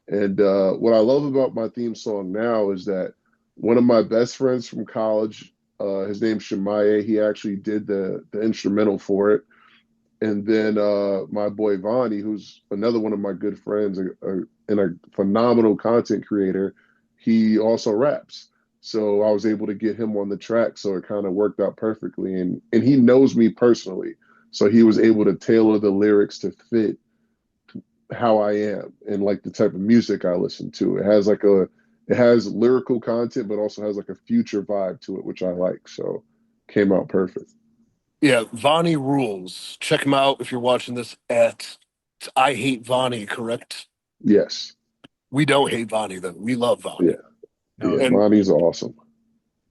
And what I love about my theme song now is that one of my best friends from college, his name's Shemaya, he actually did the instrumental for it. And then my boy Vonnie, who's another one of my good friends and a phenomenal content creator, he also raps. So I was able to get him on the track, so it kind of worked out perfectly. And he knows me personally, so he was able to tailor the lyrics to fit how I am and like the type of music I listen to. It has lyrical content, but also has like a future vibe to it, which I like. So came out perfect. Yeah, Vonnie rules. Check him out if you're watching this at I Hate Vonnie, correct? Yes. We don't hate Vonnie, though. We love Vonnie. Yeah. No, Yeah. And Vonnie's awesome.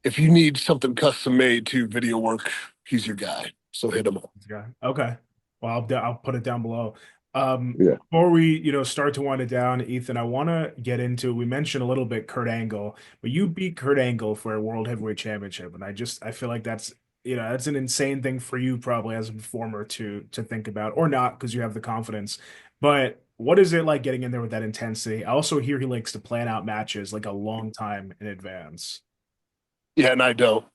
if you need something custom made to video work, he's your guy. So hit him up. yeah. Okay. Well, I'll put it down below. Yeah. Before we, start to wind it down, Ethan, I want to get into, we mentioned a little bit Kurt Angle, but you beat Kurt Angle for a World Heavyweight Championship. And I feel like that's, that's an insane thing for you probably as a performer to think about, or not, because you have the confidence. But what is it like getting in there with that intensity? I also hear he likes to plan out matches like a long time in advance. Yeah, and I don't.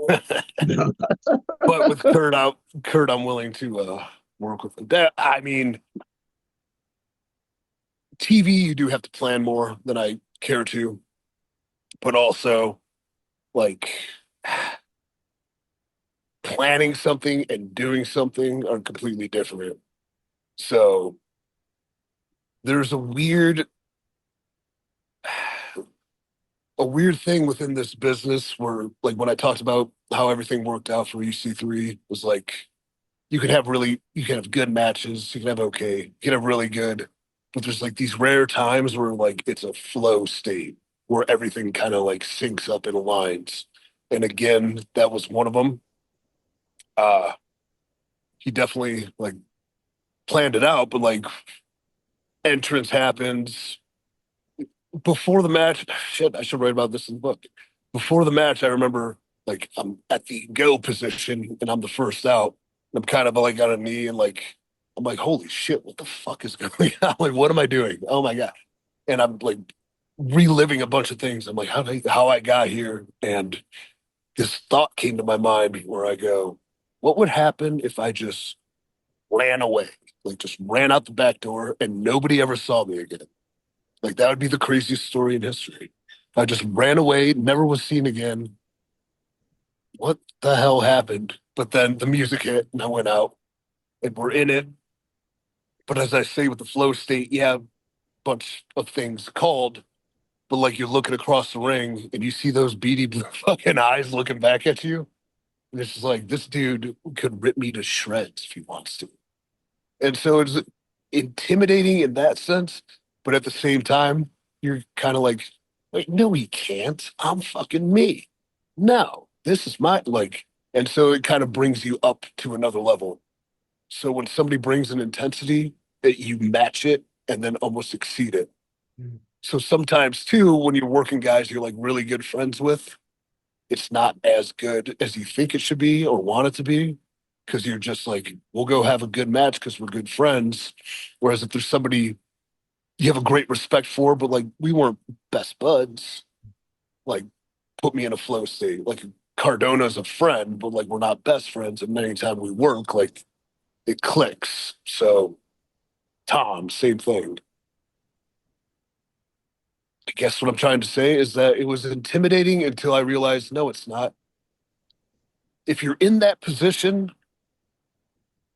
But with Kurt, I'm willing to work with him. I mean, TV, you do have to plan more than I care to, but also like planning something and doing something are completely different. So there's a weird thing within this business where, like, when I talked about how everything worked out for EC3, was like you can have good matches, you can have okay, you can have really good, but there's like these rare times where like it's a flow state where everything kind of like syncs up and aligns. And again, that was one of them. He definitely like planned it out, but like entrance happens before the match. Shit, I should write about this in the book. Before the match, I remember like I'm at the go position and I'm the first out. And I'm kind of like on a knee and like I'm like, holy shit, what the fuck is going on? Like, what am I doing? Oh my God. And I'm like reliving a bunch of things. I'm like, how I got here. And this thought came to my mind where I go, what would happen if I just ran away? Like just ran out the back door and nobody ever saw me again. Like that would be the craziest story in history. I just ran away, never was seen again. What the hell happened? But then the music hit and I went out and we're in it. But as I say with the flow state, yeah, a bunch of things called, but like you're looking across the ring and you see those beady blue fucking eyes looking back at you. And it's just like, this dude could rip me to shreds if he wants to. And so it's intimidating in that sense, but at the same time, you're kind of like, no, he can't. I'm fucking me. No, this is my like, and so it kind of brings you up to another level. So when somebody brings an intensity, you match it and then almost exceed it. Mm. So sometimes too, when you're working guys you're like really good friends with, it's not as good as you think it should be or want it to be. Because you're just like, we'll go have a good match because we're good friends. Whereas if there's somebody you have a great respect for, but like we weren't best buds, like put me in a flow state. Like Cardona's a friend, but like we're not best friends. And anytime we work, like it clicks. So Tom, same thing. I guess what I'm trying to say is that it was intimidating until I realized, no, it's not. If you're in that position,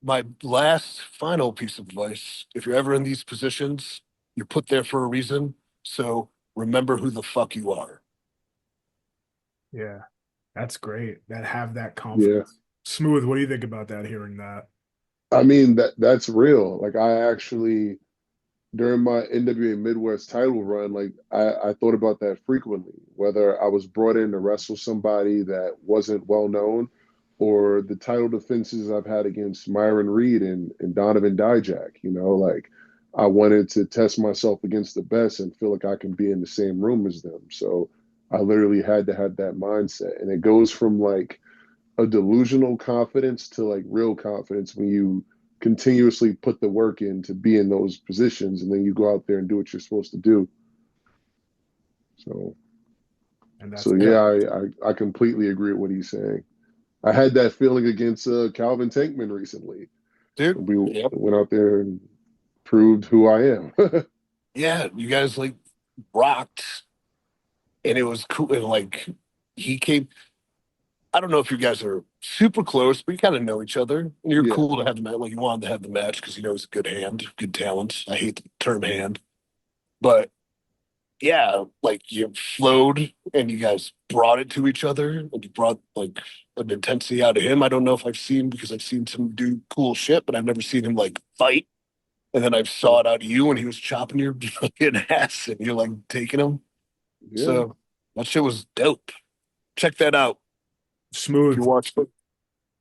my last final piece of advice, if you're ever in these positions, you're put there for a reason. So remember who the fuck you are. Yeah, that's great. Have that Yeah. confidence. Smooth, what do you think about that, hearing that? I mean, that's real. Like I actually during my NWA Midwest title run, like I thought about that frequently, whether I was brought in to wrestle somebody that wasn't well known or the title defenses I've had against Myron Reed and Donovan Dijak, like I wanted to test myself against the best and feel like I can be in the same room as them. So I literally had to have that mindset. And it goes from like a delusional confidence to like real confidence when you continuously put the work in to be in those positions and then you go out there and do what you're supposed to do. So And that's so yeah, I completely agree with what he's saying. I had that feeling against Calvin Tankman recently. Dude, We yep. went out there and proved who I am. Yeah, you guys like rocked and it was cool. And like he came, I don't know if you guys are super close, but you kind of know each other. And you're Yeah. cool to have the match. Like you wanted to have the match because you know he's a good hand, good talent. I hate the term hand, but yeah, like you flowed and you guys brought it to each other and you brought like an intensity out of him. I don't know if I've seen because I've seen him do cool shit, but I've never seen him like fight. And then I saw it out of you when he was chopping your fucking ass and you're like taking him. Yeah. So that shit was dope. Check that out if you Smooth. watch it.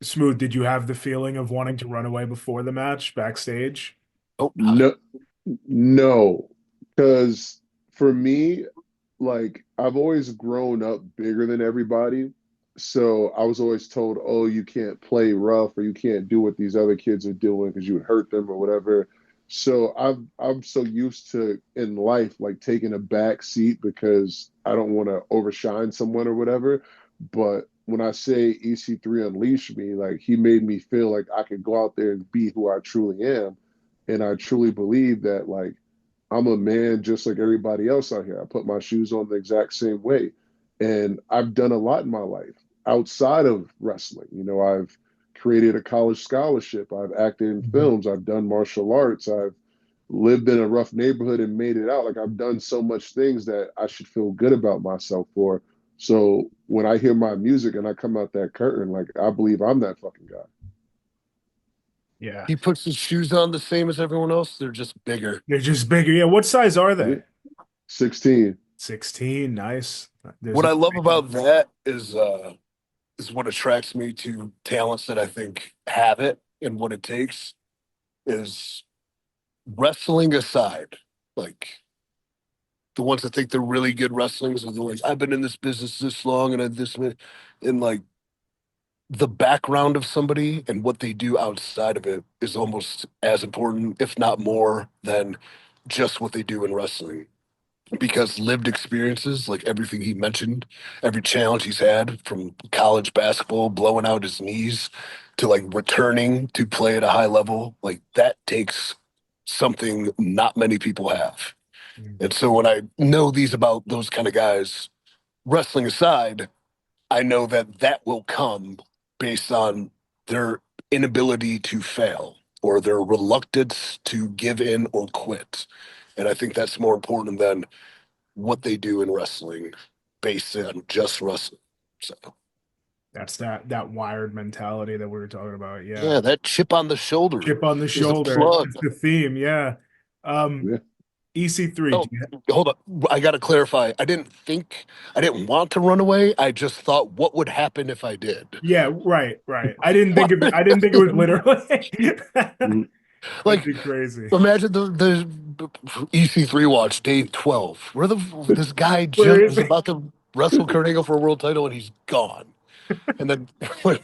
Smooth, did you have the feeling of wanting to run away before the match backstage? Oh, No, no, because for me, like I've always grown up bigger than everybody. So I was always told, oh, you can't play rough or you can't do what these other kids are doing because you would hurt them or whatever. So I'm so used to in life like taking a back seat because I don't want to overshine someone or whatever. But when I say EC3 unleashed me, like he made me feel like I could go out there and be who I truly am. And I truly believe that like I'm a man just like everybody else out here. I put my shoes on the exact same way. And I've done a lot in my life outside of wrestling. You know, I've created a college scholarship, I've acted in films, I've done martial arts, I've lived in a rough neighborhood and made it out. Like I've done so much things that I should feel good about myself for. So when I hear my music and I come out that curtain, like I believe I'm that fucking guy. Yeah. he puts his shoes on the same as everyone else. They're just bigger. They're just bigger. Yeah. What size are Yeah. they? 16. 16. Nice. There's What a I love about that is what attracts me to talents that I think have it and what it takes is wrestling aside, like the ones that think they're really good wrestlers are the ones I've been in this business this long and I this and like the background of somebody and what they do outside of it is almost as important, if not more, than just what they do in wrestling. Because lived experiences, like everything he mentioned, every challenge he's had from college basketball, blowing out his knees, to like returning to play at a high level, like that takes something not many people have. And so when I know these about those kind of guys, wrestling aside, I know that that will come based on their inability to fail or their reluctance to give in or quit. And I think that's more important than what they do in wrestling based on just wrestling. So That's that wired mentality that we were talking about. Yeah. yeah, that chip on the shoulder Chip on the is a shoulder. plug. It's the theme. Yeah. Um, Yeah. EC3. Oh, hold up. I got to clarify. I didn't want to run away. I just thought, what would happen if I did? Yeah, right, right. I didn't think of it. I didn't think it was literally. Mhm. That'd Like, be crazy. imagine the EC3 watch day 12, where this guy Where just is was he? about to wrestle Kurt Angle for a world title and he's gone. And then what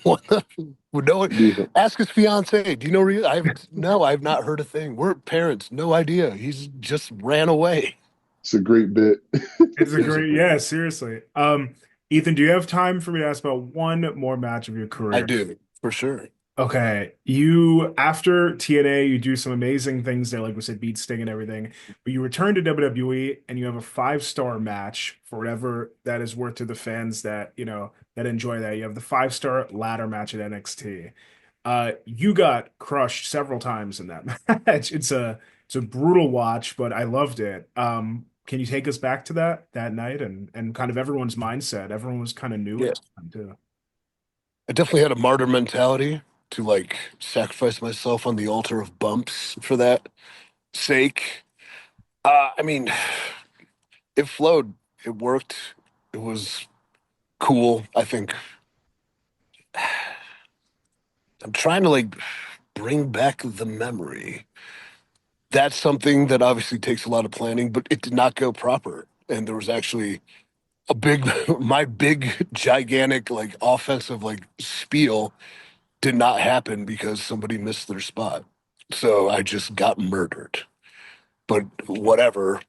would no one Yeah. ask his fiance, do you know I haven't no, I've not heard a thing. We're parents, no idea. He's just ran away. It's a great bit. It's a It was a great, yeah, seriously. Ethan, do you have time for me to ask about one more match of your I career? do, for sure. Okay, you after TNA, you do some amazing things there, like we said, beat Sting and everything. But you return to WWE and you have a 5-star match for whatever that is worth to the fans that that enjoy that. You have the 5-star ladder match at NXT. You got crushed several times in that match. It's a brutal watch, but I loved it. Can you take us back to that night and kind of everyone's mindset? Everyone was kind of new Yeah. at the time too. I definitely had a martyr mentality to like sacrifice myself on the altar of bumps for that sake. I mean, it flowed. It worked. It was cool. I think I'm trying to like bring back the memory. That's something that obviously takes a lot of planning, but it did not go proper. And there was actually a big, my big, gigantic, like offensive, like spiel did not happen because somebody missed their spot. So I just got murdered. But whatever,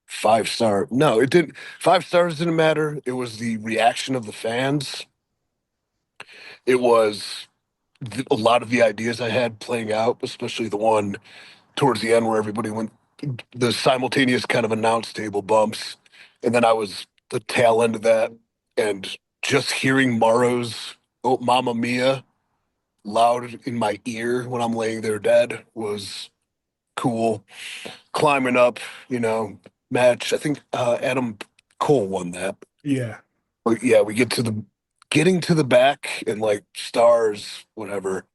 5 star. No, it didn't. 5 stars didn't matter. It was the reaction of the fans. It was a lot of the ideas I had playing out, especially the one towards the end where everybody went the simultaneous kind of announce table bumps, and then I was the tail end of that, and just hearing Morrow's "Oh Mamma Mia" loud in my ear when I'm laying there dead was cool. Climbing up, you know, match. I think Adam Cole won that. Yeah. But yeah, we getting to the back and like stars, whatever.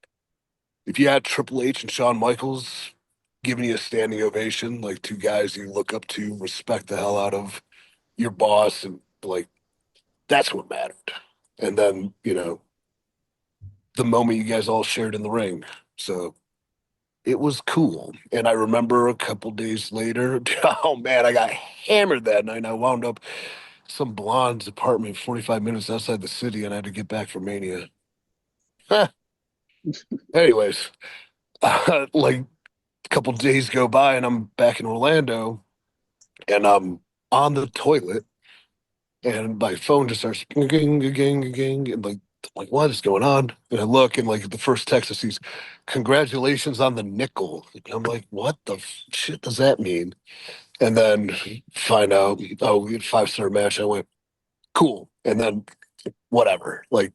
If you had Triple H and Shawn Michaels giving you a standing ovation, like two guys you look up to, respect the hell out of your boss, and like that's what mattered. And then, the moment you guys all shared in the ring. So it was cool. And I remember a couple days later, oh man, I got hammered that night. I wound up some blonde's apartment 45 minutes outside the city, and I had to get back for Mania. Anyways, like a couple days go by, and I'm back in Orlando, and I'm on the toilet, and my phone just starts ging, ging, ging, and like, what is going on? And I look, and like the first text I see is, "Congratulations on the nickel." And I'm like, what the shit does that mean? And then find out, oh, we had 5-star match. I went, cool. And then whatever, like,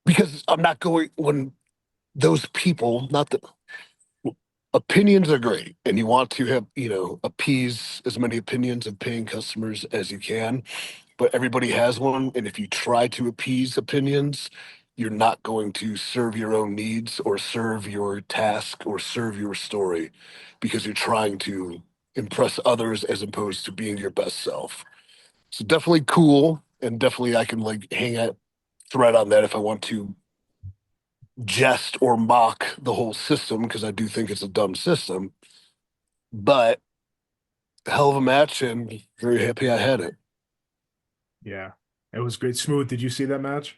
because I'm not going when those people, not that opinions are great, and you want to have, appease as many opinions of paying customers as you can, but everybody has one. And if you try to appease opinions, you're not going to serve your own needs or serve your task or serve your story, because you're trying to impress others as opposed to being your best self. So definitely cool, and definitely I can like hang a thread on that if I want to jest or mock the whole system, because I do think it's a dumb system. But hell of a match, and very happy I had it. Yeah. It was great. Smooth, did you see that match?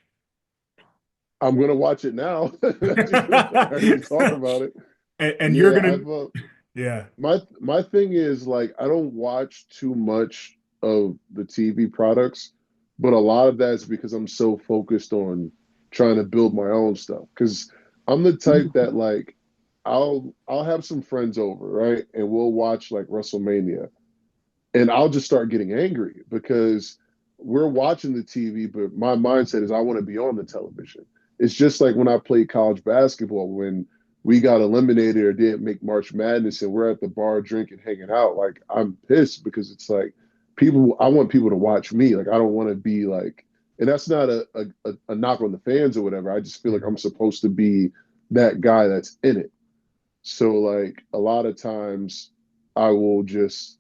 I'm gonna watch it now. As you talk about it. And you're Yeah, gonna, I've yeah. my thing is like I don't watch too much of the TV products, but a lot of that is because I'm so focused on trying to build my own stuff. Because I'm the type that like I'll have some friends over, right? And we'll watch like WrestleMania, and I'll just start getting angry because we're watching the TV, but my mindset is I want to be on the television. It's just like when I played college basketball, when we got eliminated or didn't make March Madness and we're at the bar drinking, hanging out. Like I'm pissed because it's like I want people to watch me. Like I don't want to be like, and that's not a knock on the fans or whatever. I just feel like I'm supposed to be that guy that's in it. So like a lot of times I will just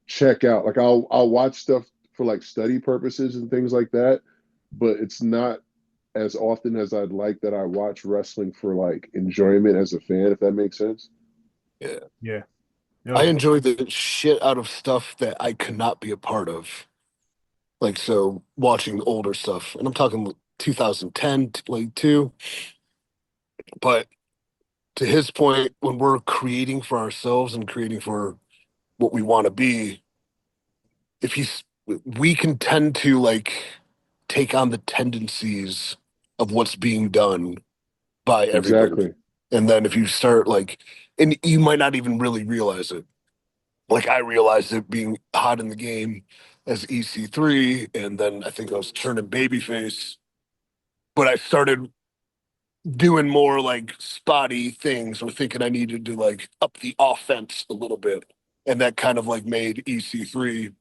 check out. Like I'll watch stuff for like study purposes and things like that, but it's not as often as I'd like that I watch wrestling for like enjoyment as a fan, if that makes sense. Yeah. Yeah. I No. enjoy the shit out of stuff that I could not be a part of. Like, so watching older stuff, and I'm talking 2010, like two. But to his point, when we're creating for ourselves and creating for what we want to be, if he's, we can tend to like take on the tendencies of what's being done by everybody. Exactly. And then if you start like, and you might not even really realize it. Like I realized it being hot in the game as EC3, and then I think I was turning babyface. But I started doing more like spotty things or thinking I needed to like up the offense a little bit. And that kind of like made EC3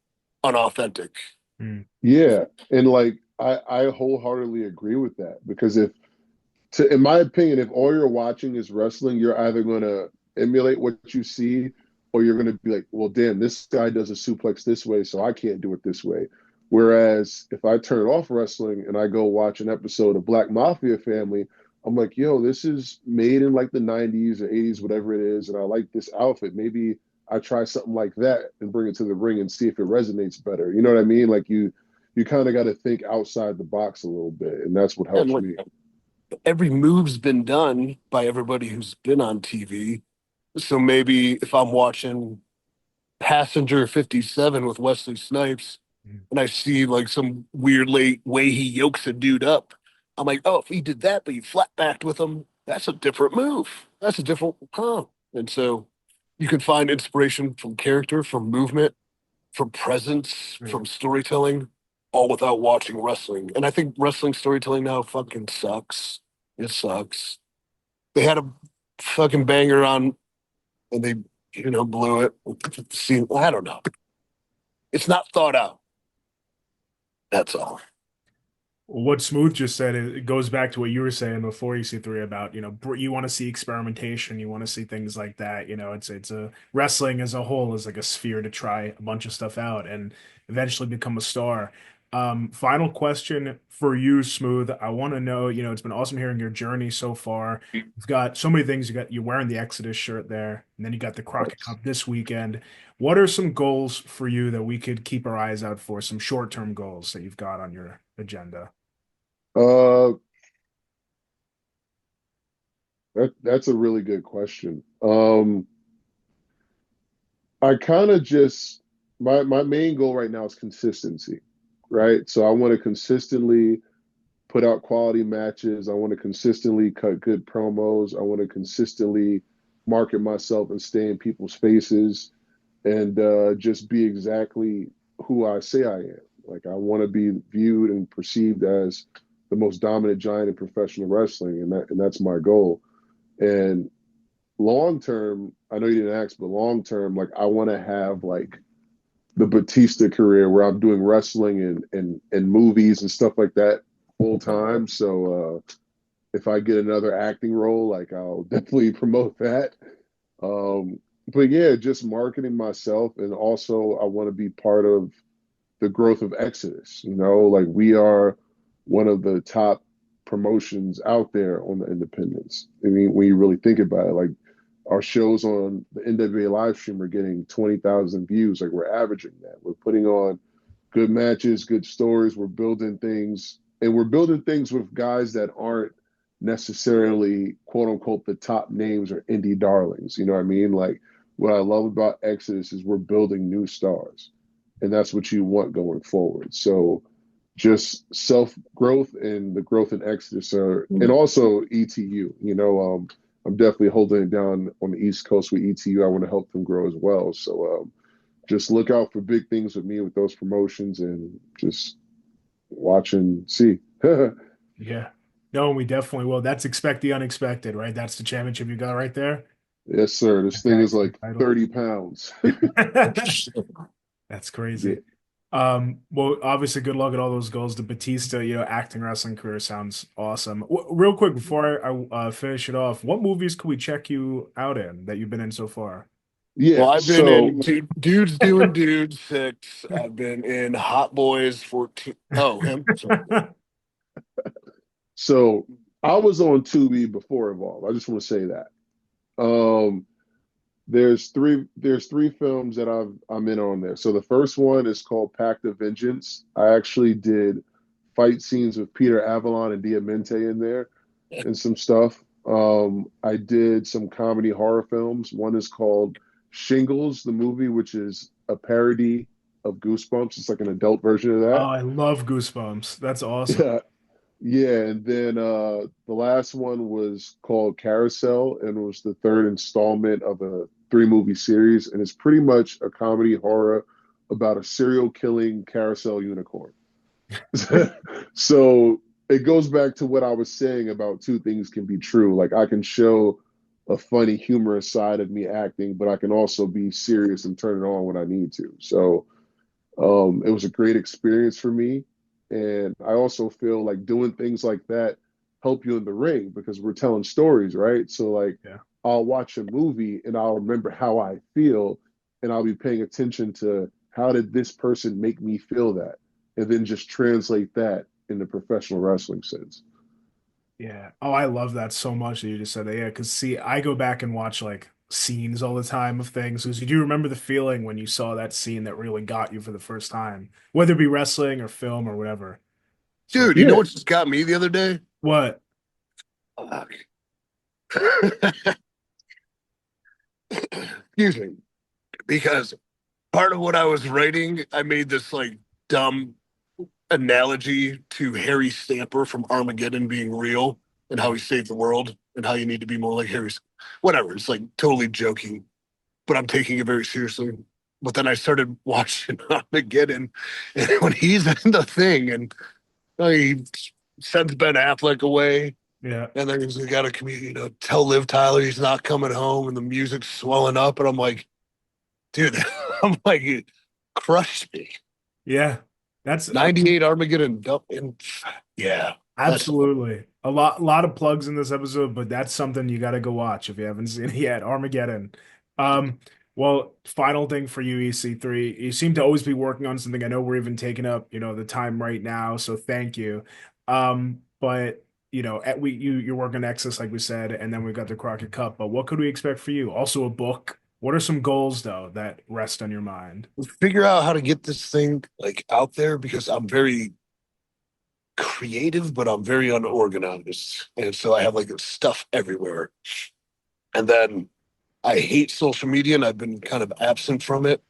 unauthentic. Mm. Yeah. And like I wholeheartedly agree with that because if to in my opinion, if all you're watching is wrestling, you're either gonna emulate what you see or you're gonna be like, well, damn, this guy does a suplex this way, so I can't do it this way. Whereas if I turn off wrestling and I go watch an episode of Black Mafia Family, I'm like, yo, this is made in like the 90s or 80s, whatever it is, and I like this outfit. Maybe I try something like that and bring it to the ring and see if it resonates better. You know what I mean? Like you kind of got to think outside the box a little bit, and that's what And helps like me. every move's been done by everybody who's been on TV. So maybe if I'm watching Passenger 57 with Wesley Snipes Mm. and I see like some weird late way he yokes a dude up, I'm like, oh, if he did that, but you flat backed with him, that's a different move. That's a different, huh? And so you can find inspiration from character, from movement, from presence, Yeah. from storytelling, all without watching wrestling. And I think wrestling storytelling now fucking sucks. It sucks. They had a fucking banger on, and they blew it. See, I don't know. It's not thought out. That's all. What Smooth just said, it goes back to what you were saying before EC3 about, you want to see experimentation, you want to see things like that. It's a wrestling as a whole is like a sphere to try a bunch of stuff out and eventually become a star. Final question for you, Smooth. I want to know, it's been awesome hearing your journey so far. You've got so many things. You're wearing the Exodus shirt there, and then you got the Crockett Cup this weekend. What are some goals for you that we could keep our eyes out for? Some short-term goals that you've got on your agenda? Uh, that's a really good question. I kind of just my main goal right now is consistency, right? So I want to consistently put out quality matches. I want to consistently cut good promos. I want to consistently market myself and stay in people's faces and just be exactly who I say I am. Like I want to be viewed and perceived as the most dominant giant in professional wrestling, and that's my goal. And long term, I know you didn't ask, but long term, like I want to have like the Batista career where I'm doing wrestling and movies and stuff like that full time. So if I get another acting role, like I'll definitely promote that. But yeah, just marketing myself, and also I want to be part of the growth of Exodus. Like we are one of the top promotions out there on the independents. I mean, when you really think about it, like our shows on the NWA live stream are getting 20,000 views. Like we're averaging that. We're putting on good matches, good stories. We're building things, and we're building things with guys that aren't necessarily quote unquote the top names or indie darlings. You know what I mean? Like what I love about Exodus is we're building new stars, and that's what you want going forward. So just self growth and the growth in Exodus and also ETU. I'm definitely holding it down on the East Coast with ETU. I want to help them grow as well. So just look out for big things with me with those promotions and just watch and see. Yeah. No, we definitely will. That's expect the unexpected, right? That's the championship you got right there. Yes, sir. This thing is like Title. 30 pounds. That's crazy. Yeah. Well, obviously, good luck at all those goals. The Batista, acting wrestling career sounds awesome. Real quick before I finish it off, what movies could we check you out in that you've been in so far? Yeah. Well, I've been in Dudes Doing Dudes 6. I've been in Hot Boys 14. Oh, him. Sorry. So I was on Tubi before Evolve. I just want to say that. There's three films that I'm in on there. So the first one is called Pact of Vengeance. I actually did fight scenes with Peter Avalon and Diamante in there and some stuff. I did some comedy horror films. One is called Shingles, the movie, which is a parody of Goosebumps. It's like an adult version of that. Oh, I love Goosebumps. That's awesome. Yeah. Yeah, and then the last one was called Carousel, and it was the third installment of a 3-movie series, and it's pretty much a comedy horror about a serial killing carousel unicorn. So it goes back to what I was saying about two things can be true. Like I can show a funny, humorous side of me acting, but I can also be serious and turn it on when I need to. So it was a great experience for me. And I also feel like doing things like that help you in the ring because we're telling stories, right? So like I'll watch a movie and I'll remember how I feel and I'll be paying attention to how did this person make me feel that, and then just translate that in the professional wrestling sense. Yeah. Oh, I love that so much that you just said that. Yeah, because see, I go back and watch like scenes all the time of things. Because you do remember the feeling when you saw that scene that really got you for the first time, whether it be wrestling or film or whatever. So, Dude, you know what just got me the other day? what? Fuck. Excuse me. Because part of what I was writing, I made this like dumb analogy to Harry Stamper from Armageddon being real and how he saved the world and how you need to be more like Harry. Whatever. It's like totally joking, but I'm taking it very seriously. But then I started watching Armageddon, and when he's in the thing and he sends Ben Affleck away, Yeah. and then he's got a comedian, tell Liv Tyler he's not coming home, and the music's swelling up, and I'm like, dude, I'm like, it crushed me. Yeah, that's 98 Armageddon. Yeah, absolutely a lot of plugs in this episode, but that's something you got to go watch if you haven't seen it yet. Armageddon. Um, well, final thing for you, EC3. You seem to always be working on something. I know we're even taking up, the time right now, so thank you. But you're working on Exodus, like we said, and then we've got the Crockett Cup. But what could we expect for you? Also a book. What are some goals though that rest on your mind? figure out how to get this thing like out there because I'm very creative, but I'm very unorganized. And so I have like stuff everywhere. And then I hate social media and I've been kind of absent from it.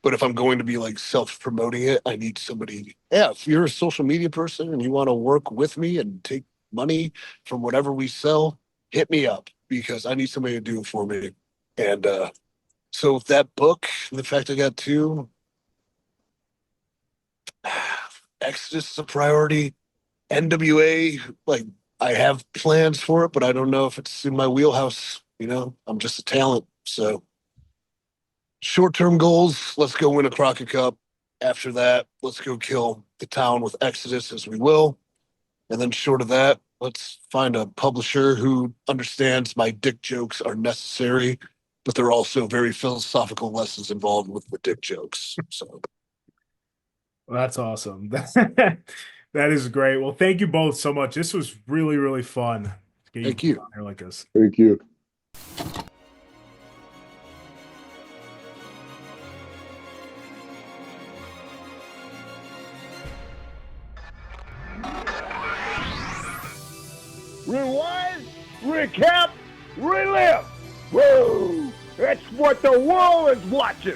But if I'm going to be like self-promoting it, I need somebody. Yeah, if you're a social media person and you want to work with me and take money from whatever we sell, hit me up because I need somebody to do it for me. And so that book, the fact I got two, Exodus is a priority. NWA, like I have plans for it, but I don't know if it's in my wheelhouse. I'm just a talent. So short-term goals, let's go win a Crockett Cup. After that, let's go kill the town with Exodus as we will. And then short of that, let's find a publisher who understands my dick jokes are necessary, but there are also very philosophical lessons involved with the dick jokes. So Well, that's awesome. That is great. Well, thank you both so much. This was really, really fun to get thank you. on here like this. Thank you. Rewind, recap, relive. Whoa! That's what the world is watching.